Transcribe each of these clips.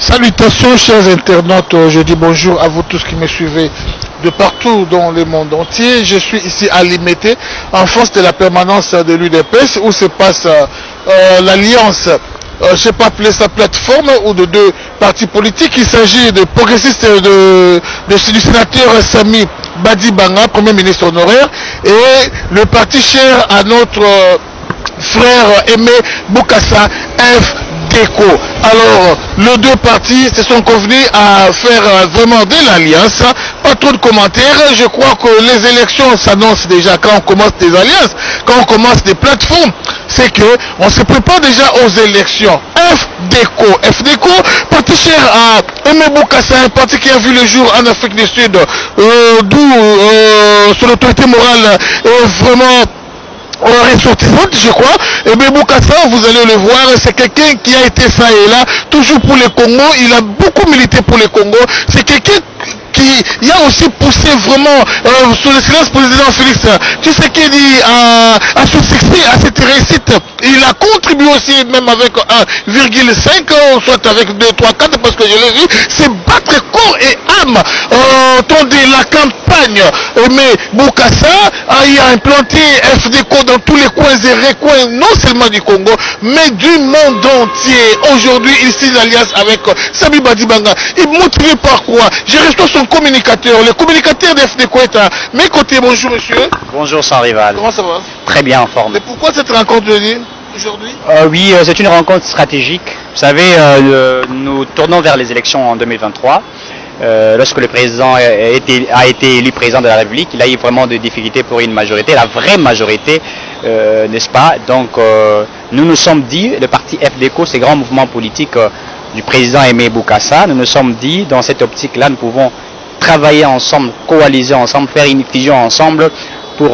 Salutations chers internautes, je dis bonjour à vous tous qui me suivez de partout dans le monde entier. Je suis ici à Limete, en face de la permanence de l'UDPS où se passe l'alliance, je ne sais pas appeler ça plateforme ou de deux partis politiques. Il s'agit de progressistes du sénateur Sami Badibanga, Premier ministre honoraire, et le parti cher à notre frère Aimé Boukassa, FDECO. Alors, les deux partis se sont convenus à faire vraiment de l'alliance. Pas trop de commentaires. Je crois que les élections s'annoncent déjà quand on commence des alliances, quand on commence des plateformes. C'est que on se prépare déjà aux élections. FDECO, parti cher à Aimé Boukassa, un parti qui a vu le jour en Afrique du Sud, d'où son autorité morale est vraiment ressortissante, je crois. Et bien Boukassa, vous allez le voir, c'est quelqu'un qui a été ça et là, toujours pour le Congo. Il a beaucoup milité pour le Congo. C'est quelqu'un qui a aussi poussé vraiment sous le silence président Félix Tshisekedi à son succès, à cette réussite. Il a contribué aussi, même avec 1,5, soit avec 2, 3, 4, parce que je l'ai vu, c'est battre corps et âme dans la campagne. Mais Boukassa a implanté FDECO dans tous les coins et recoins, non seulement du Congo, mais du monde entier. Aujourd'hui, il signe l'alliance avec Sami Badibanga. Il motivé par quoi? Je reste son communicateur. Le communicateur de FDECO est à mes côtés. Bonjour monsieur. Bonjour sans rival. Comment ça va? Très bien en forme. Et pourquoi cette rencontre aujourd'hui? Oui, c'est une rencontre stratégique. Vous savez, nous tournons vers les élections en 2023. Lorsque le président a été élu président de la République, il a eu vraiment des difficultés pour une majorité, la vraie majorité, n'est-ce pas? Donc nous nous sommes dit, le parti FDECO, ces grands mouvements politiques du président Aimé Boukassa, nous nous sommes dit, dans cette optique-là, nous pouvons travailler ensemble, coaliser ensemble, faire une fusion ensemble pour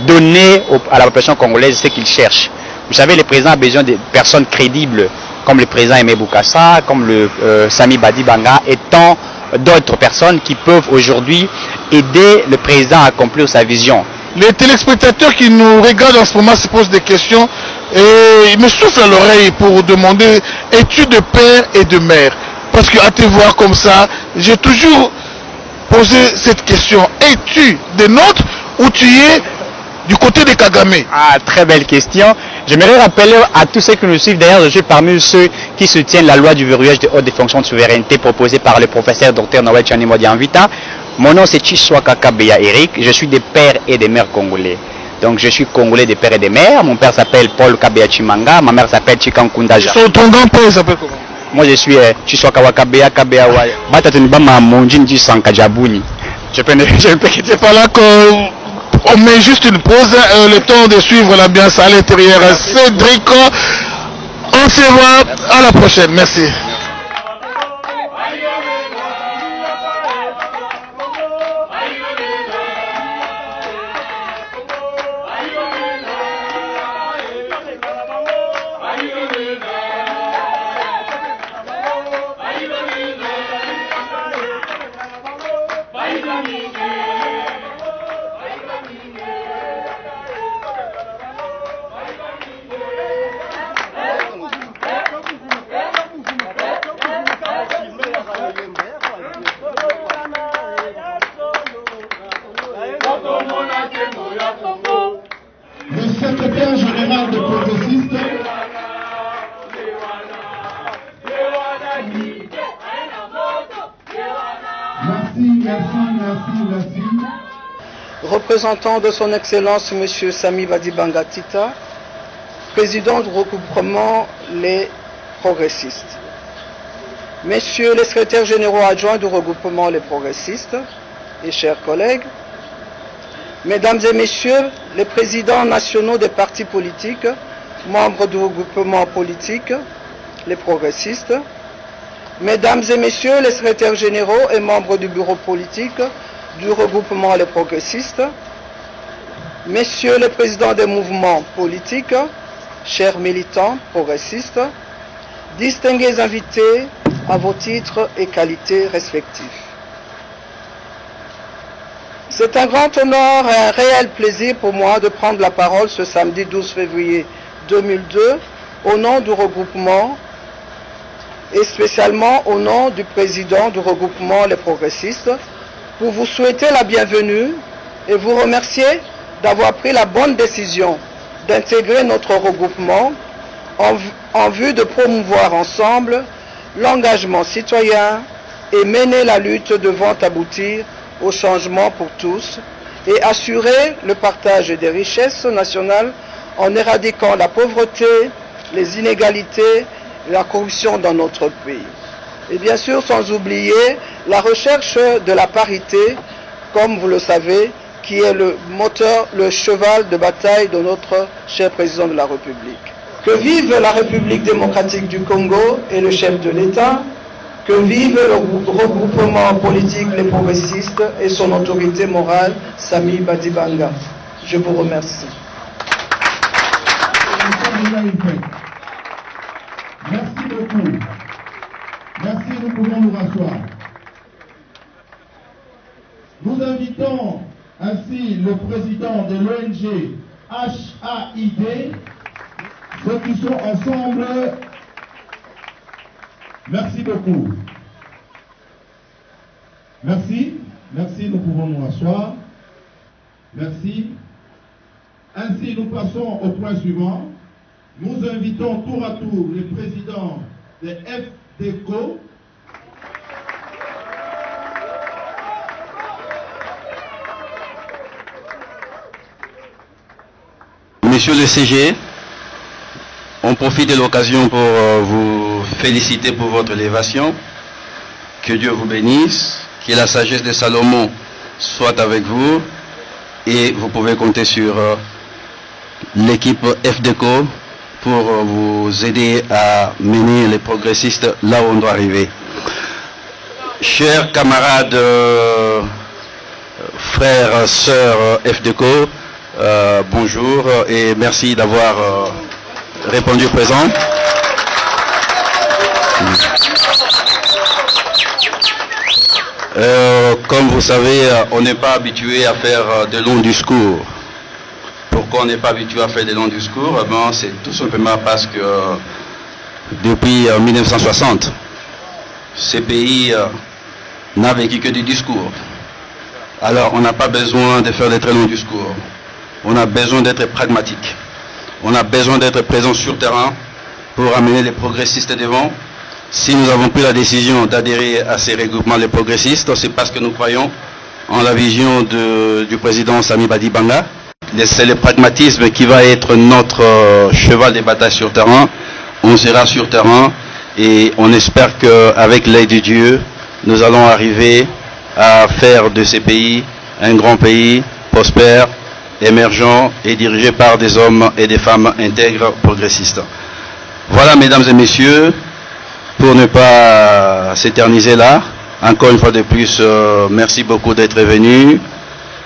donner à la population congolaise ce qu'il cherche. Vous savez, le président a besoin de personnes crédibles, comme le président Aimé Boukassa, comme le Sami Badibanga, et tant d'autres personnes qui peuvent aujourd'hui aider le président à accomplir sa vision. Les téléspectateurs qui nous regardent en ce moment se posent des questions et ils me soufflent à l'oreille pour demander: es-tu de père et de mère? Parce qu'à te voir comme ça, j'ai toujours posé cette question: es-tu des nôtres ou tu es du côté de Kagame? Ah, très belle question. J'aimerais rappeler à tous ceux qui nous suivent, d'ailleurs je suis parmi ceux qui soutiennent la loi du verrouillage des hautes fonctions de souveraineté proposée par le professeur Dr Noël Tchanimodi Anvita. Mon nom c'est Chiswaka Kabeya Eric, je suis des pères et des mères congolais. Donc je suis congolais des pères et des mères. Mon père s'appelle Paul Kabeya Chimanga, ma mère s'appelle Chikankundaja. Ton grand-père s'appelle comment? Moi je suis Chiswaka Wakabeya Kabeya Waya. Batatunibama Monjinji Sankajabuni. Je peux C'est pas là qu'on met juste une pause, le temps de suivre l'ambiance à l'intérieur. Cédric, on se voit à la prochaine. Merci. Le secrétaire général des progressistes, merci. Représentant de son Excellence M. Sami Badibanga Tita, président du regroupement Les Progressistes. Messieurs les secrétaires généraux adjoints du regroupement Les Progressistes et chers collègues, Mesdames et Messieurs les présidents nationaux des partis politiques, membres du regroupement politique, les progressistes, Mesdames et Messieurs les secrétaires généraux et membres du bureau politique du regroupement les progressistes, Messieurs les présidents des mouvements politiques, chers militants progressistes, distingués invités à vos titres et qualités respectifs. C'est un grand honneur et un réel plaisir pour moi de prendre la parole ce samedi 12 février 2002 au nom du regroupement et spécialement au nom du président du regroupement Les Progressistes, pour vous souhaiter la bienvenue et vous remercier d'avoir pris la bonne décision d'intégrer notre regroupement en vue de promouvoir ensemble l'engagement citoyen et mener la lutte devant aboutir au changement pour tous et assurer le partage des richesses nationales en éradiquant la pauvreté, les inégalités et la corruption dans notre pays. Et bien sûr, sans oublier la recherche de la parité, comme vous le savez, qui est le moteur, le cheval de bataille de notre cher président de la République. Que vive la République démocratique du Congo et le chef de l'État, que vive le regroupement politique Les Progressistes et son autorité morale, Samy Badibanga. Je vous remercie. Merci beaucoup. Merci, nous pouvons nous rasseoir. Nous invitons ainsi le président de l'ONG HAID, ceux qui sont ensemble. Merci beaucoup. Merci. Merci, nous pouvons nous rasseoir. Merci. Ainsi, nous passons au point suivant. Nous invitons tour à tour les présidents des FDECO. Monsieur le CG, on profite de l'occasion pour vous féliciter pour votre élévation. Que Dieu vous bénisse, que la sagesse de Salomon soit avec vous et vous pouvez compter sur l'équipe FDECO pour vous aider à mener les progressistes là où on doit arriver. Chers camarades, frères, sœurs FDECO, bonjour et merci d'avoir répondu présent. Comme vous savez, on n'est pas habitué à faire de longs discours. Pourquoi on n'est pas habitué à faire de longs discours? C'est tout simplement parce que depuis 1960, ce pays n'a vécu que des discours. Alors on n'a pas besoin de faire de très longs discours. On a besoin d'être pragmatique. On a besoin d'être présent sur le terrain pour amener les progressistes devant. Si nous avons pris la décision d'adhérer à ces regroupements les progressistes, c'est parce que nous croyons en la vision du président Samy Badibanga. C'est le pragmatisme qui va être notre cheval de bataille sur le terrain. On sera sur le terrain et on espère qu'avec l'aide de Dieu, nous allons arriver à faire de ces pays un grand pays prospère, émergent et dirigé par des hommes et des femmes intègres progressistes. Voilà, mesdames et messieurs, pour ne pas s'éterniser là, encore une fois de plus, merci beaucoup d'être venus.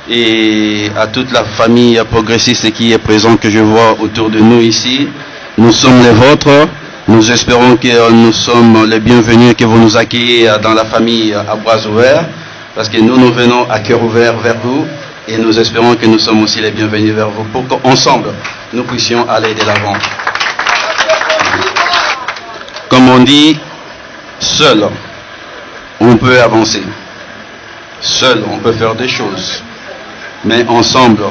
Et à toute la famille progressiste qui est présente, que je vois autour de nous ici, nous sommes les vôtres. Nous espérons que nous sommes les bienvenus, que vous nous accueillez dans la famille à bras ouverts, parce que nous venons à cœur ouvert vers vous. Et nous espérons que nous sommes aussi les bienvenus vers vous pour qu'ensemble, nous puissions aller de l'avant. Comme on dit, seul, on peut avancer. Seul, on peut faire des choses. Mais ensemble,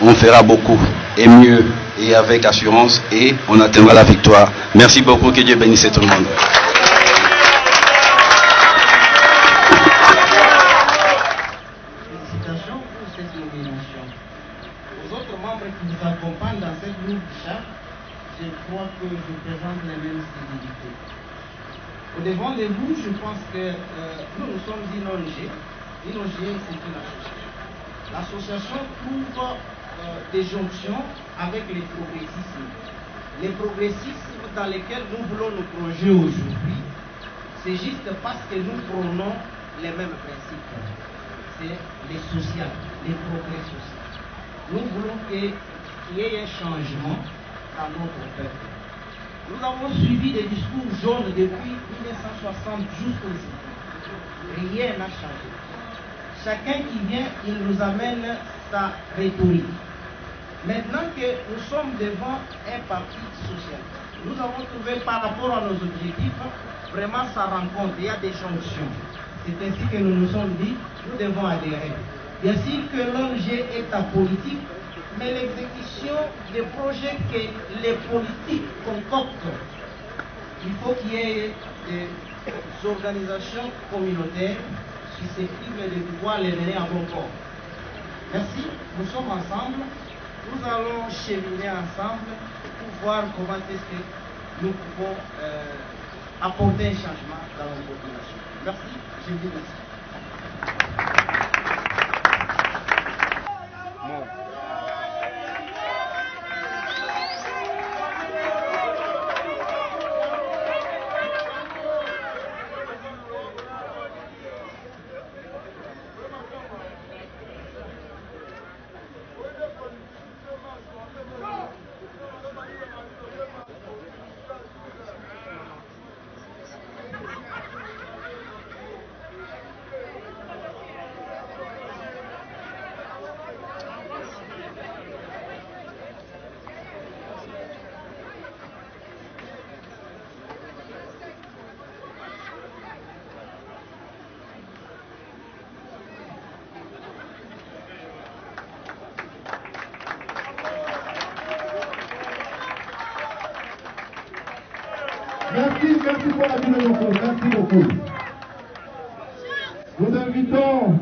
on fera beaucoup, et mieux, et avec assurance, et on atteindra la victoire. Merci beaucoup, que Dieu bénisse tout le monde. Au-devant de vous, je pense que nous sommes une ONG. Une ONG, c'est une association. L'association trouve des jonctions avec les progressismes. Les progressismes dans lesquels nous voulons nous plonger aujourd'hui, c'est juste parce que nous prônons les mêmes principes. C'est les sociales, les progrès sociaux. Nous voulons qu'il y ait un changement dans notre peuple. Nous avons suivi des discours jaunes depuis 1960 jusqu'au-ci. Rien n'a changé. Chacun qui vient, il nous amène sa rhétorique. Maintenant que nous sommes devant un parti social, nous avons trouvé par rapport à nos objectifs vraiment ça rencontre, il y a des jonctions. C'est ainsi que nous nous sommes dit, nous devons adhérer. Bien sûr que l'ONG est apolitique, mais l'exécution des projets que les politiques concoctent, il faut qu'il y ait des organisations communautaires susceptibles de pouvoir les mener à bon port. Merci, nous sommes ensemble, nous allons cheminer ensemble pour voir comment est-ce que nous pouvons apporter un changement dans la population. Merci, je vous dis merci. Merci pour la vie de beaucoup. Merci beaucoup. Nous invitons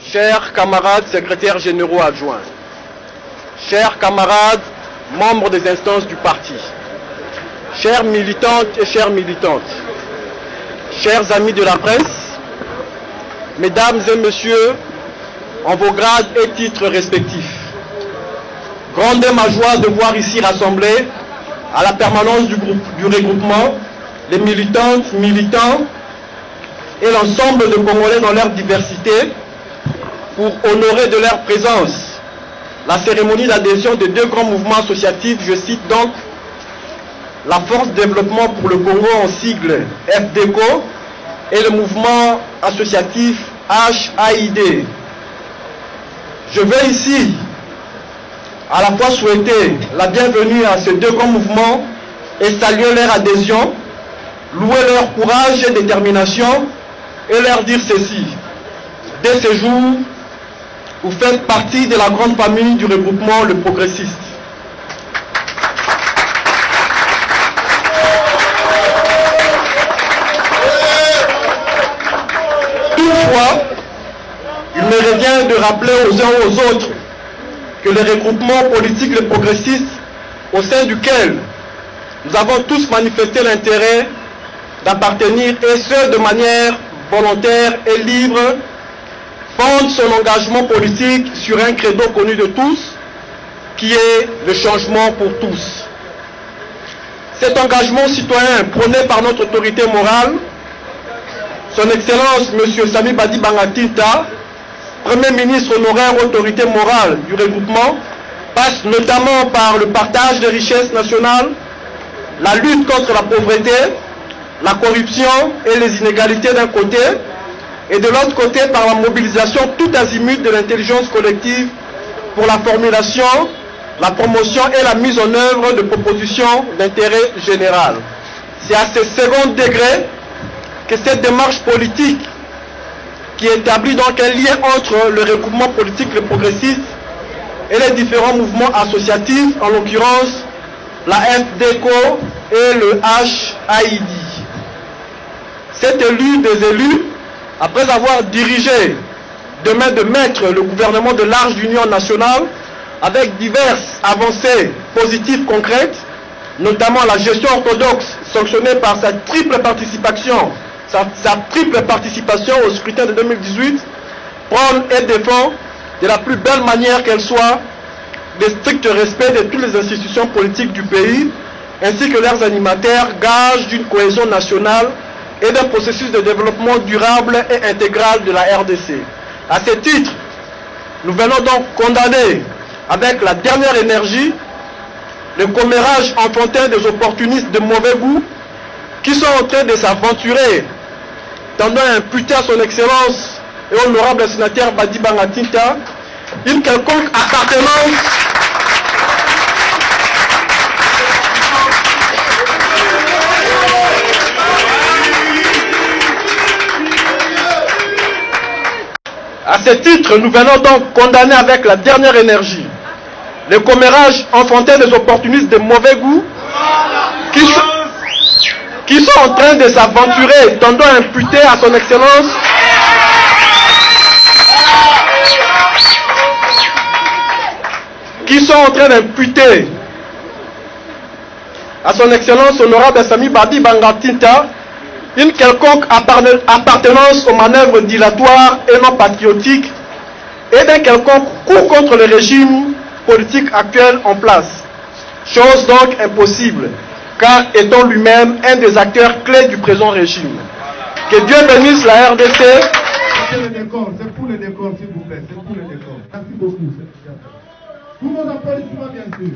chers camarades secrétaires généraux adjoints, chers camarades membres des instances du parti, chères militantes et chers militantes, chers amis de la presse, mesdames et messieurs, en vos grades et titres respectifs, grande est ma joie de voir ici rassemblés à la permanence du regroupement les militantes, militants et l'ensemble de Congolais dans leur diversité pour honorer de leur présence la cérémonie d'adhésion de deux grands mouvements associatifs, je cite donc la Force Développement pour le Congo en sigle FDECO et le mouvement associatif HAID. Je vais ici à la fois souhaiter la bienvenue à ces deux grands mouvements et saluer leur adhésion, louer leur courage et détermination et leur dire ceci. Dès ce jour, vous faites partie de la grande famille du regroupement Le Progressiste. Toutefois, il me revient de rappeler aux uns aux autres que le regroupement politique Le Progressiste, au sein duquel nous avons tous manifesté l'intérêt d'appartenir, et ce de manière volontaire et libre, fonde son engagement politique sur un credo connu de tous, qui est le changement pour tous. Cet engagement citoyen prôné par notre autorité morale, son Excellence M. Sami Badi Bangatita, Premier ministre honoraire autorité morale du regroupement, passe notamment par le partage des richesses nationales, la lutte contre la pauvreté, la corruption et les inégalités d'un côté, et de l'autre côté par la mobilisation tout azimut de l'intelligence collective pour la formulation, la promotion et la mise en œuvre de propositions d'intérêt général. C'est à ce second degré que cette démarche politique, qui établit donc un lien entre le regroupement politique Le Progressiste et les différents mouvements associatifs, en l'occurrence la FDECO et le HAID. Cet élu des élus, après avoir dirigé de main de maître le gouvernement de large union nationale avec diverses avancées positives concrètes, notamment la gestion orthodoxe sanctionnée par sa triple participation au scrutin de 2018, prône et défend de la plus belle manière qu'elle soit le strict respect de toutes les institutions politiques du pays, ainsi que leurs animateurs, gage d'une cohésion nationale et d'un processus de développement durable et intégral de la RDC. À ce titre, nous venons donc condamner avec la dernière énergie le commérage enfantin des opportunistes de mauvais goût qui sont en train de s'aventurer, tendant à imputer à son excellence et honorable sénateur Badi Bangatinta une quelconque appartenance À ce titre, nous venons donc condamner avec la dernière énergie le commérage enfantin des opportunistes de mauvais goût qui sont en train de s'aventurer, tendant à imputer à son excellence honorable Sami Badi Bangatinta une quelconque appartenance aux manœuvres dilatoires et non patriotiques et d'un quelconque coup contre le régime politique actuel en place. Chose donc impossible, car étant lui-même un des acteurs clés du présent régime. Que Dieu bénisse la RDC. C'est pour le décor, s'il vous plaît, c'est pour le décor. Merci beaucoup. Tout le monde applaudissement, bien sûr.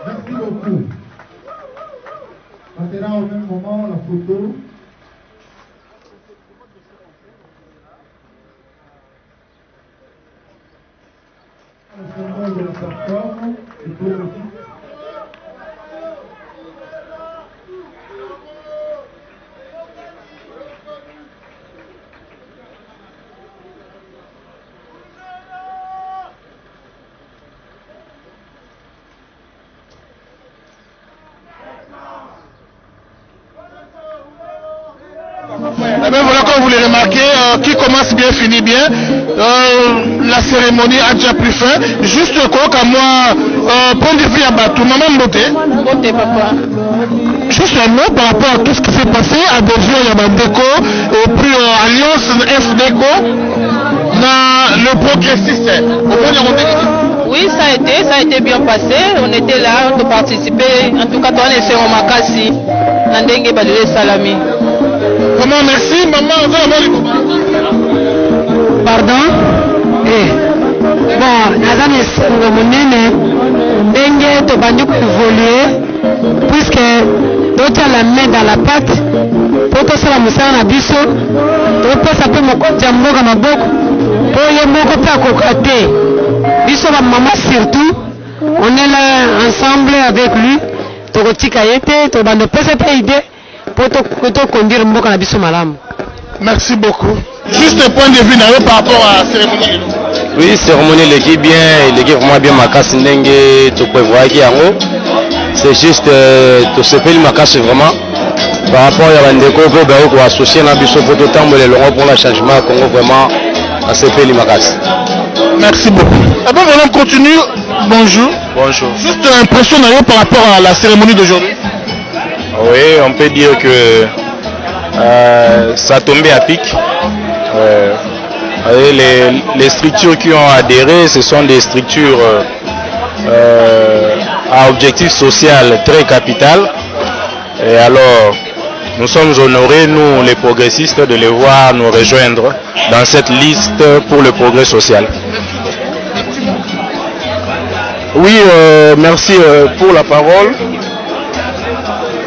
Merci beaucoup. Passera au même moment la photo. Le symbole de la plateforme, il faut aussi. Eh bien voilà, comme vous l'avez remarqué, qui commence bien finit bien. La cérémonie a déjà pris fin. Juste quoi qu'à moi, point de vue à Batou, maman Mboté. Mboté, papa. Juste un mot par rapport à tout ce qui s'est passé, adhésion Yabandeco, et puis Alliance FDECO, le progressiste. Oui, ça a été bien passé. On était là de participer. En tout cas, on est fait au Makassi. Nandenge Badele Salami. Comment merci, maman? Pardon? Bon, nazani esengo monene ndenge tobandi koévoluer puisque totia la main dans la pâte po tosala mosala na biso topesa mpe mokonzi ya mboka maboko po ye moko mpe akoka te biso bamama surtout on est là ensemble avec lui tokotika ye te tobanda opesa mpe idée po tokonduire mboka na biso malamu. Merci beaucoup. Juste un point de vue par rapport à la cérémonie. Oui, cérémonie l'équipe bien, l'équipe vraiment bien makasi ndenge tu peux voir qui en haut. C'est juste tout ce pays makasi vraiment par rapport à Bandeko pour associer na biso pour temps le long pour le changement Congo vraiment à ce pays makasi. Merci beaucoup. Eh bien voilà, on continue. Bonjour. Bonjour. Juste une impression par rapport à la cérémonie d'aujourd'hui. Oui, on peut dire que ça a tombé à pic. Les structures qui ont adhéré, ce sont des structures à objectif social très capital. Et alors, nous sommes honorés, nous les progressistes, de les voir nous rejoindre dans cette liste pour le progrès social. Oui, merci pour la parole.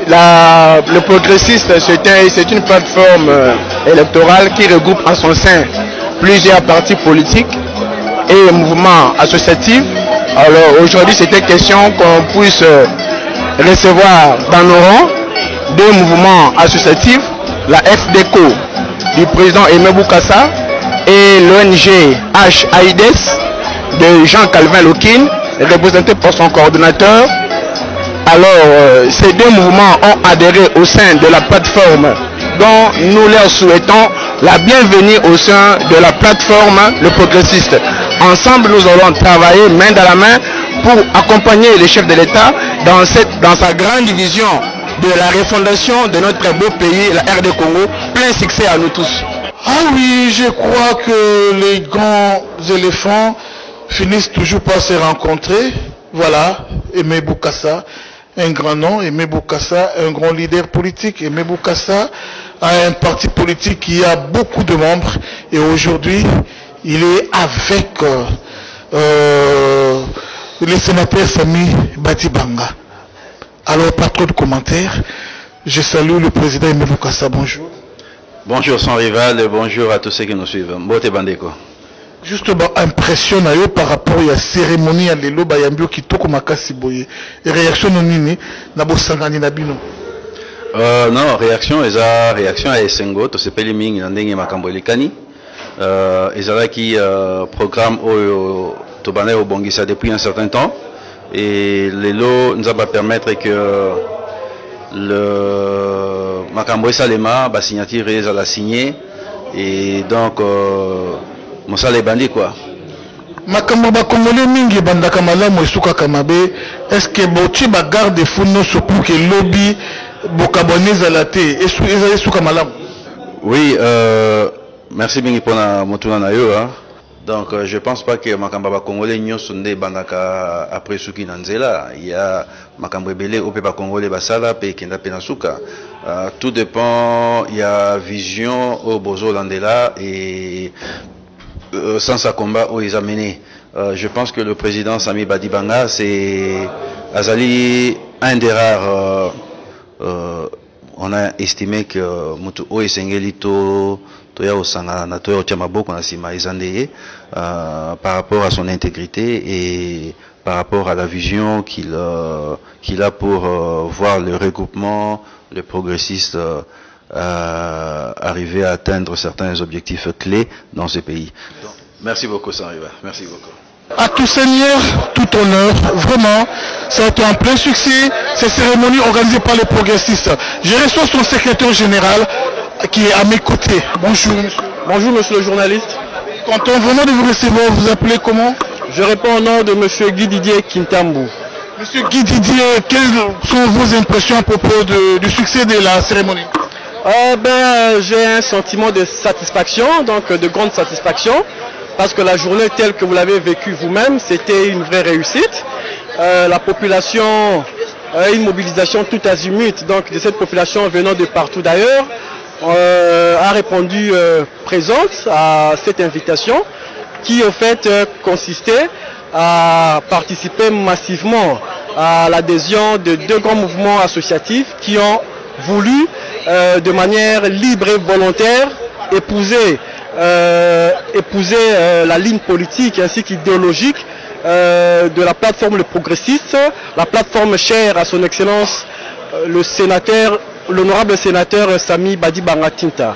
Le progressiste, c'est une plateforme électorale qui regroupe en son sein plusieurs partis politiques et mouvements associatifs. Alors aujourd'hui, c'était question qu'on puisse recevoir dans nos rangs deux mouvements associatifs, la FDECO du président Aimé Boukassa et l'ONG HAIDES de Jean-Calvin Lokin, représenté par son coordonnateur. Alors, ces deux mouvements ont adhéré au sein de la plateforme dont nous leur souhaitons la bienvenue au sein de la plateforme Le Progressiste. Ensemble, nous allons travailler main dans la main pour accompagner les chefs de l'État dans sa grande vision de la refondation de notre beau pays, la RD Congo. Plein succès à nous tous. Ah oui, je crois que les grands éléphants finissent toujours par se rencontrer. Voilà, Aimé Boukassa, un grand nom, Aimé Boukassa, un grand leader politique, Aimé Boukassa, à un parti politique qui a beaucoup de membres et aujourd'hui il est avec le sénateur Sami Badibanga. Alors pas trop de commentaires, je salue le président Aimé Lukasa, bonjour. Bonjour sans rival et bonjour à tous ceux qui nous suivent. Mbote Bandeko. Juste impression par rapport à la cérémonie à l'élo bayambio kitoko makasi boye. Réaction nini na bosangani na bino. Non, réaction à Esengo, to sepeli mingi na ndenge makambo elikani. Ezala qui programme au Tobané au Bongisa depuis un certain temps et l'élo nous va permettre que le makambo salema ba signature ezala signé et donc Mosala bandi quoi. Makambo ba congolais mingi bandaka malamu esuka kamabe. Est-ce que boti ba garde funo pour que lobby bokaboneza la te esuka malamu? Oui, merci mingi pour na motuna na yo hein. Donc je pense pas que makambo ba congolais nyonso nde bandaka après suki na nzela. Il y a makambo ebele ope ba congolais basala pe kenda pe na suka. Tout dépend, il y a vision au bozo landela et sans sa combat où ils ont mené. Je pense que le président Sami Badibanga c'est Azali un des rares. On a estimé que Mutu Oesengelito Toya Osanga na Toya Ochamaboko na Sima Izandeye par rapport à son intégrité et par rapport à la vision qu'il a pour voir le regroupement, le progressiste arriver à atteindre certains objectifs clés dans ce pays. Donc, merci beaucoup, Sanriva. Merci beaucoup. À tout seigneur, tout honneur, vraiment, ça a été un plein succès, ces cérémonies organisées par les progressistes. Je reçois son secrétaire général qui est à mes côtés. Bonjour, monsieur. Bonjour, monsieur le journaliste. Content vraiment de vous recevoir, vous appelez comment? Je réponds au nom de monsieur Guy Didier Kintambu. Monsieur Guy Didier, quelles sont vos impressions à propos du succès de la cérémonie? J'ai un sentiment de satisfaction, donc de grande satisfaction, parce que la journée telle que vous l'avez vécue vous-même, c'était une vraie réussite. La population, une mobilisation tout azimut, donc de cette population venant de partout d'ailleurs, a répondu présente à cette invitation qui au fait consistait à participer massivement à l'adhésion de deux grands mouvements associatifs qui ont voulu de manière libre et volontaire épouser la ligne politique ainsi qu'idéologique de la plateforme Le Progressiste, la plateforme chère à son excellence l'honorable sénateur Sami Badibanga Tinta.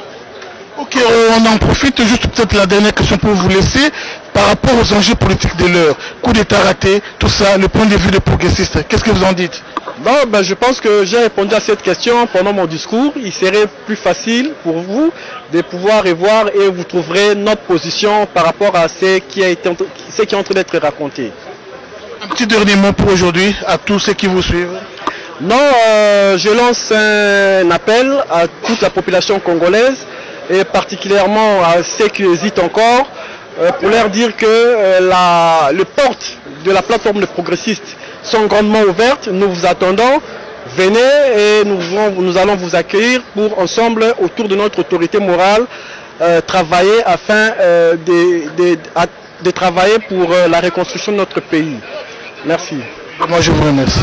Ok, on en profite, juste peut-être la dernière question pour vous laisser, par rapport aux enjeux politiques de l'heure, coup d'état raté, tout ça, le point de vue des progressistes, qu'est-ce que vous en dites? Je pense que j'ai répondu à cette question pendant mon discours. Il serait plus facile pour vous de pouvoir y voir et vous trouverez notre position par rapport à ce qui est en train d'être raconté. Un petit dernier mot pour aujourd'hui à tous ceux qui vous suivent. Je lance un appel à toute la population congolaise et particulièrement à ceux qui hésitent encore pour leur dire que les portes de la plateforme de progressistes sont grandement ouvertes. Nous vous attendons. Venez et nous allons vous accueillir pour ensemble, autour de notre autorité morale, travailler afin de travailler pour la reconstruction de notre pays. Merci. Moi je vous remercie.